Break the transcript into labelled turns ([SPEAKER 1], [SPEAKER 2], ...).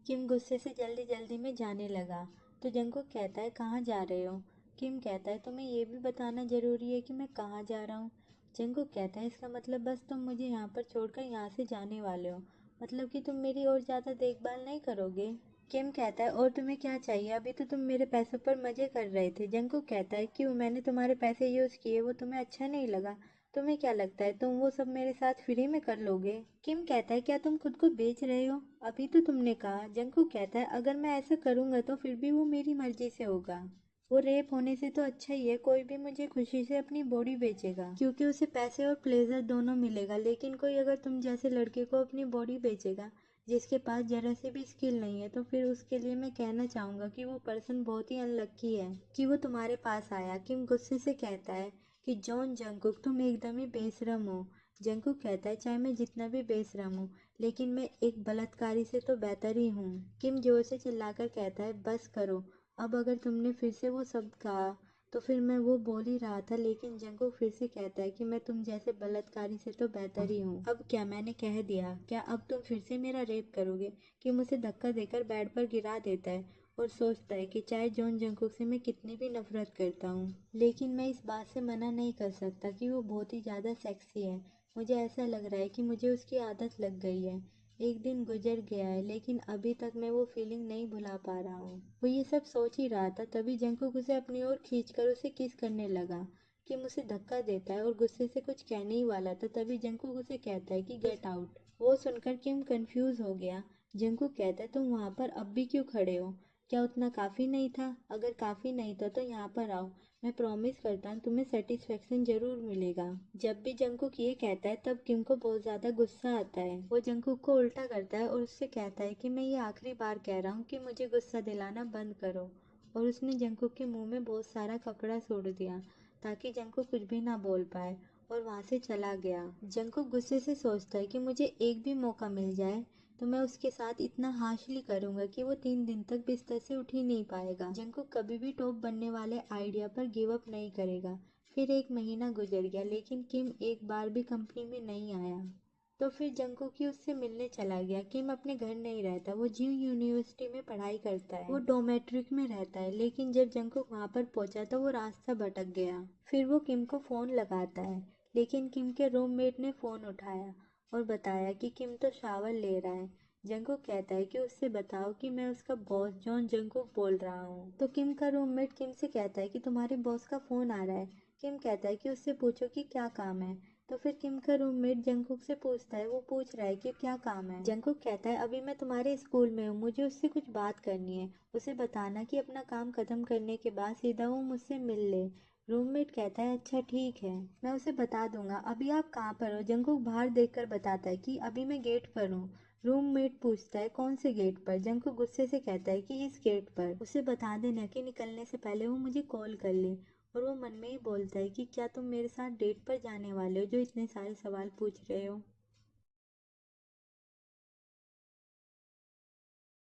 [SPEAKER 1] किम गुस्से से जल्दी जल्दी में जाने लगा। तो जंगकुक कहता है कहाँ जा रहे हो। किम कहता है तुम्हें ये भी बताना जरूरी है कि मैं कहाँ जा रहा हूँ। जंगकुक कहता है इसका मतलब बस तुम मुझे यहाँ पर छोड़कर यहाँ से जाने वाले हो, मतलब कि तुम मेरी और ज़्यादा देखभाल नहीं करोगे। किम कहता है और तुम्हें क्या चाहिए, अभी तो तुम मेरे पैसों पर मजे कर रहे थे। जंगकुक कहता है क्यों, मैंने तुम्हारे पैसे यूज़ किए, वो तुम्हें अच्छा नहीं लगा? तुम्हें क्या लगता है तुम वो सब मेरे साथ फ्री में कर लोगे? किम कहता है क्या तुम खुद को बेच रहे हो, अभी तो तुमने कहा। जंगकुक कहता है अगर मैं ऐसा करूंगा तो फिर भी वो मेरी मर्जी से होगा। वो रेप होने से तो अच्छा ही है, कोई भी मुझे खुशी से अपनी बॉडी बेचेगा क्योंकि उसे पैसे और प्लेजर दोनों मिलेगा। लेकिन कोई अगर तुम जैसे लड़के को अपनी बॉडी बेचेगा जिसके पास जरा से भी स्किल नहीं है, तो फिर उसके लिए मैं कहना चाहूंगा कि वो पर्सन बहुत ही अनलक्की है कि वो तुम्हारे पास आया। किम गुस्से से कहता है कि जॉन जंगकुक तुम एकदम ही बेशरम हो। जंगकुक कहता है चाहे मैं जितना भी बेशरम हूँ लेकिन मैं एक बलात्कारी से तो बेहतर ही हूँ। किम जोर से चिल्लाकर कहता है बस करो, अब अगर तुमने फिर से वो शब्द कहा तो फिर मैं वो बोल ही रहा था। लेकिन जंगकुक फिर से कहता है कि मैं तुम जैसे बलात्कारी से तो बेहतर ही हूँ। अब क्या मैंने कह दिया, क्या अब तुम फिर से मेरा रेप करोगे? कि मुझे धक्का देकर बेड पर गिरा देता है और सोचता है कि चाहे जॉन जंगकुक से मैं कितनी भी नफरत करता हूँ लेकिन मैं इस बात से मना नहीं कर सकता कि वो बहुत ही ज़्यादा सेक्सी है। मुझे ऐसा लग रहा है कि मुझे उसकी आदत लग गई है। एक दिन गुजर गया है लेकिन अभी तक मैं वो फीलिंग नहीं भुला पा रहा हूँ। वो ये सब सोच ही रहा था तभी जंगकुक उसे अपनी ओर खींचकर उसे किस करने लगा। किम उसे धक्का देता है और गुस्से से कुछ कहने ही वाला था तभी जंगकुक उसे कहता है कि गेट आउट। वो सुनकर किम कंफ्यूज हो गया। जंगकुक कहता है तुम वहां पर अब भी क्यों खड़े हो, क्या उतना काफी नहीं था? अगर काफी नहीं था तो यहाँ पर आओ, मैं प्रॉमिस करता हूँ तुम्हें सेटिस्फेक्शन जरूर मिलेगा। जब भी जंगकुक ये कहता है तब किम को बहुत ज्यादा गुस्सा आता है। वो जंगकुक को उल्टा करता है और उससे कहता है कि मैं ये आखिरी बार कह रहा हूँ कि मुझे गुस्सा दिलाना बंद करो। और उसने जंगकुक के मुंह में बहुत सारा कपड़ा छोड़ दिया ताकि जंगकुक कुछ भी ना बोल पाए और वहां से चला गया। जंगकुक गुस्से से सोचता है कि मुझे एक भी मौका मिल जाए तो मैं उसके साथ इतना हार्शली करूंगा कि वो 3 दिन तक बिस्तर से उठ ही नहीं पाएगा। जंगकुक कभी भी टॉप बनने वाले आइडिया पर गिव अप नहीं करेगा। फिर 1 महीना गुजर गया लेकिन किम एक बार भी कंपनी में नहीं आया। तो फिर जंगकुक ही उससे मिलने चला गया। किम अपने घर नहीं रहता, वो जीव यूनिवर्सिटी में पढ़ाई करता है। वो डोमेट्रिक में रहता है लेकिन जब जंगकुक वहां पर पहुंचा तो वो रास्ता भटक गया। फिर वो किम को फोन लगाता है लेकिन किम के रूममेट ने फोन उठाया और बताया कि किम तो शावर ले रहा है। जंगकुक कहता है कि उससे बताओ कि मैं उसका बॉस जॉन जंगकुक बोल रहा हूँ। तो किम का रूममेट किम से कहता है कि तुम्हारे बॉस का फोन आ रहा है। किम कहता है कि उससे पूछो कि क्या काम है। तो फिर किम का रूममेट जंगकुक से पूछता है, वो पूछ रहा है कि क्या काम है। जंगकुक कहता है अभी मैं तुम्हारे स्कूल में हूँ, मुझे उससे कुछ बात करनी है, उसे बताना कि अपना काम खत्म करने के बाद सीधा वो मुझसे मिल ले। रूममेट कहता है अच्छा ठीक है, मैं उसे बता दूंगा। अभी आप कहाँ पर हो? जंगकुक बाहर देखकर बताता है कि अभी मैं गेट पर हूँ। रूममेट पूछता है कौन से गेट पर? जंगकुक गुस्से से कहता है कि इस गेट पर। उसे बता देना कि निकलने से पहले वो मुझे कॉल कर ले। और वो मन में ही बोलता है कि क्या तुम मेरे साथ डेट पर जाने वाले हो जो इतने सारे सवाल पूछ रहे हो।